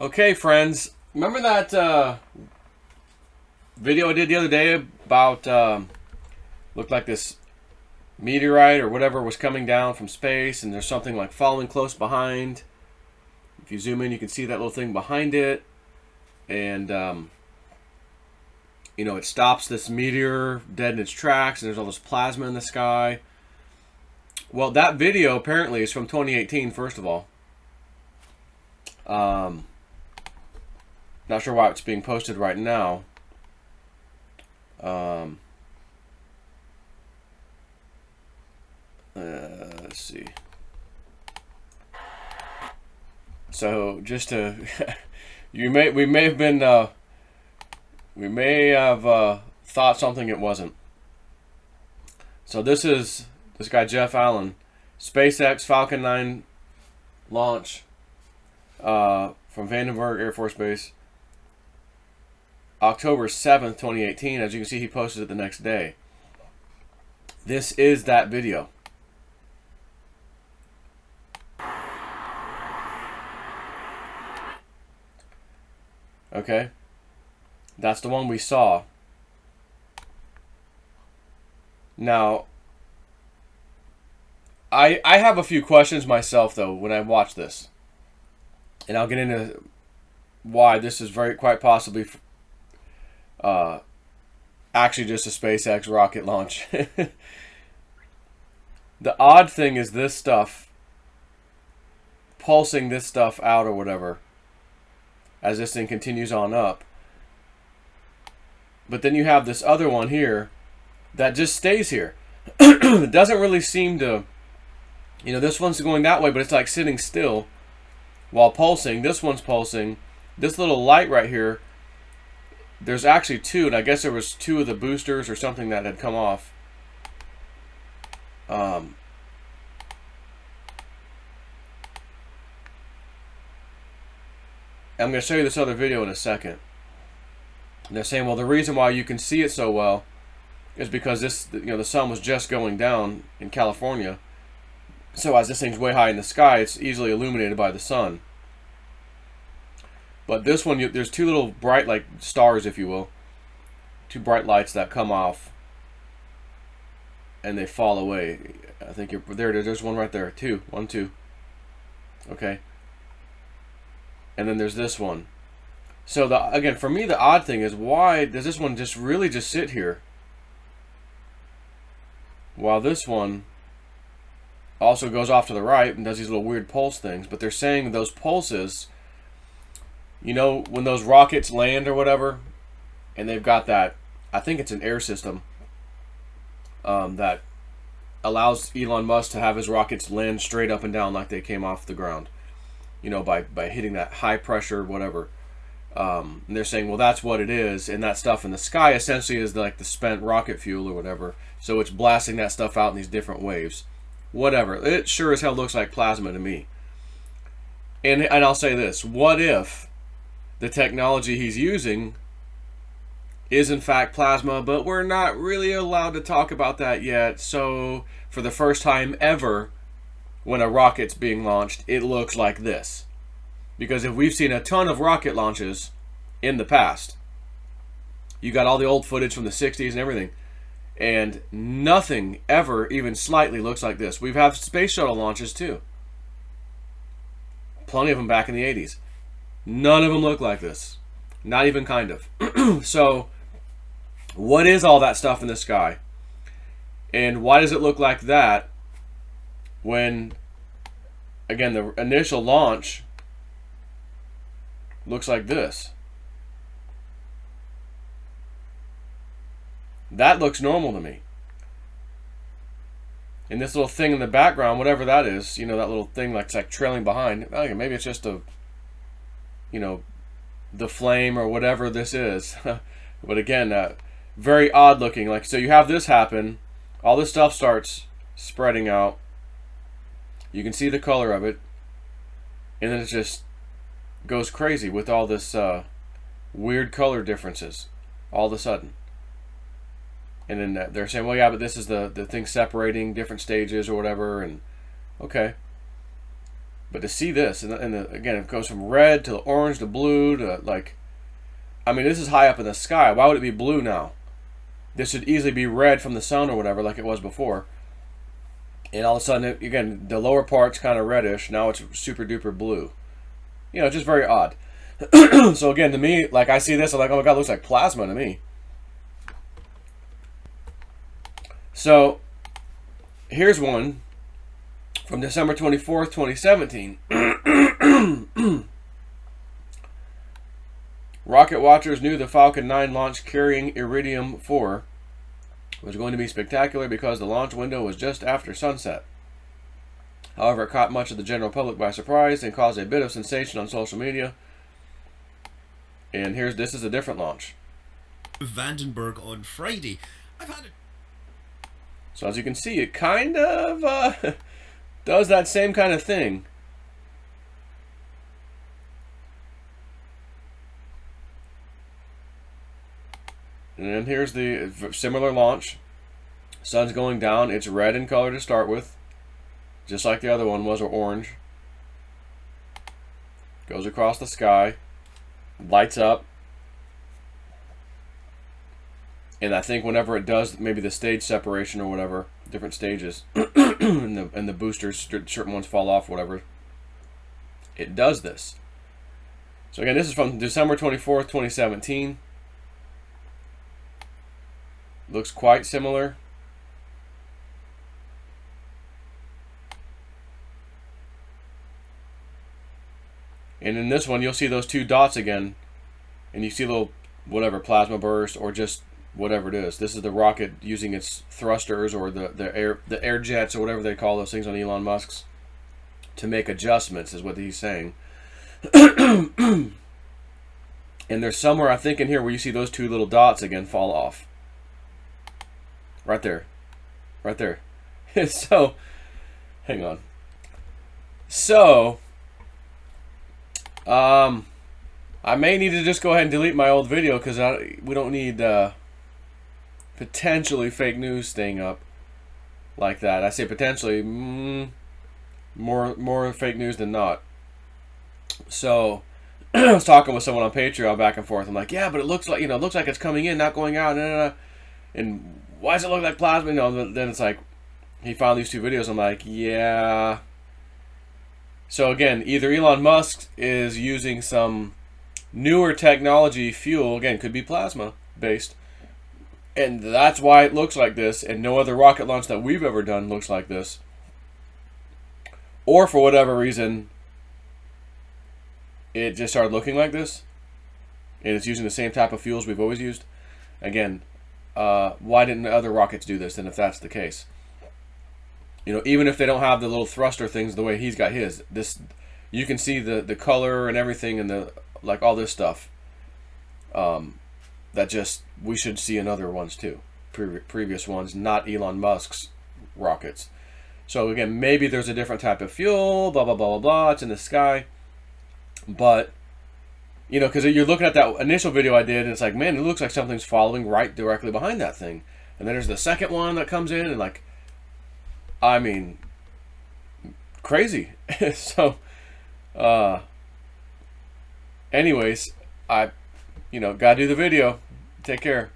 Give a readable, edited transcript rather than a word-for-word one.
Okay, friends, remember that video I did the other day about looked like this meteorite or whatever was coming down from space, and there's something like following close behind. If you zoom in, you can see that little thing behind it, and it stops this meteor dead in its tracks, and there's all this plasma in the sky. Well, that video apparently is from 2018. First of all, not sure why it's being posted right now. Let's see. So just to, we may have thought something it wasn't. So this is this guy Jeff Allen, SpaceX Falcon 9 launch from Vandenberg Air Force Base, October 7th, 2018. As you can see, he posted it the next day. This is that video. Okay, that's the one we saw. Now, I have a few questions myself though when I watch this, and I'll get into why this is quite possibly actually just a SpaceX rocket launch. The odd thing is this stuff, pulsing this stuff out or whatever, as this thing continues on up. But then you have this other one here that just stays here. It doesn't really seem to, this one's going that way, but it's like sitting still while pulsing. This one's pulsing. This little light right here, there's actually two, and I guess there was two of the boosters or something that had come off. I'm going to show you this other video in a second. And they're saying, well, the reason why you can see it so well is because this, the sun was just going down in California. So as this thing's way high in the sky, it's easily illuminated by the sun. But this one, there's two little bright, like stars, if you will, two bright lights that come off, and they fall away. I think you're there. There's one right there. Two. One, two. Okay. And then there's this one. So again, for me, the odd thing is, why does this one just really just sit here, while this one also goes off to the right and does these little weird pulse things? But they're saying those pulses, when those rockets land or whatever, and they've got that, I think it's an air system that allows Elon Musk to have his rockets land straight up and down like they came off the ground, by hitting that high pressure whatever. And they're saying, well, that's what it is, and that stuff in the sky essentially is like the spent rocket fuel or whatever, so it's blasting that stuff out in these different waves. Whatever, it sure as hell looks like plasma to me. And I'll say this, what if the technology he's using is in fact plasma, but we're not really allowed to talk about that yet? So for the first time ever, when a rocket's being launched, it looks like this. Because if we've seen a ton of rocket launches in the past, you got all the old footage from the 60s and everything, and nothing ever even slightly looks like this. We've had space shuttle launches too. Plenty of them back in the 80s. None of them look like this. Not even kind of. So, what is all that stuff in the sky? And why does it look like that when, again, the initial launch looks like this? That looks normal to me. And this little thing in the background, whatever that is, that little thing it's like trailing behind, maybe it's just the flame or whatever this is. But again, very odd looking. So you have this happen, all this stuff starts spreading out. You can see the color of it, and then it just goes crazy with all this weird color differences all of a sudden. And then they're saying, well, yeah, but this is the thing separating different stages or whatever. And okay, But to see this, again, it goes from red to orange to blue to like, I mean, this is high up in the sky. Why would it be blue now? This should easily be red from the sun or whatever, like it was before. And all of a sudden, again, the lower part's kind of reddish. Now it's super duper blue. You know, just very odd. So again, to me, like I see this, I'm like, oh my god, it looks like plasma to me. So here's one from December 24th, 2017. Rocket watchers knew the Falcon 9 launch carrying Iridium-4 was going to be spectacular because the launch window was just after sunset. However, it caught much of the general public by surprise and caused a bit of sensation on social media. And this is a different launch. Vandenberg on Friday. I've had it. So as you can see, it kind of does that same kind of thing. And then here's the similar launch. Sun's going down. It's red in color to start with, just like the other one was, or orange. Goes across the sky, lights up. And I think whenever it does, maybe the stage separation or whatever, different stages, and the boosters, certain ones fall off, whatever, it does this. So again, this is from December 24th, 2017. Looks quite similar. And in this one, you'll see those two dots again, and you see a little, whatever, plasma burst, or just whatever it is. This is the rocket using its thrusters, or the air jets, or whatever they call those things on Elon Musk's, to make adjustments, is what he's saying. And there's somewhere, I think, in here where you see those two little dots again fall off. Right there. Right there. So, hang on. So, I may need to just go ahead and delete my old video because we don't need potentially fake news staying up like that. I say potentially, more fake news than not. So, I was talking with someone on Patreon back and forth. I'm like, yeah, but it looks like, it looks like it's coming in, not going out. And why does it look like plasma? Then it's like, he found these two videos. I'm like, yeah. So again, either Elon Musk is using some newer technology fuel, again, could be plasma based, and that's why it looks like this, and no other rocket launch that we've ever done looks like this. Or for whatever reason, it just started looking like this, and it's using the same type of fuels we've always used. Again, why didn't other rockets do this, then, if that's the case? Even if they don't have the little thruster things the way he's got his, you can see the color and everything, and like all this stuff. We should see in other ones too, previous ones, not Elon Musk's rockets. So again, maybe there's a different type of fuel, blah blah blah blah blah. It's in the sky, but because you're looking at that initial video I did, and it's like, man, it looks like something's following right directly behind that thing. And then there's the second one that comes in, and like, I mean, crazy. So, anyways, gotta do the video. Take care.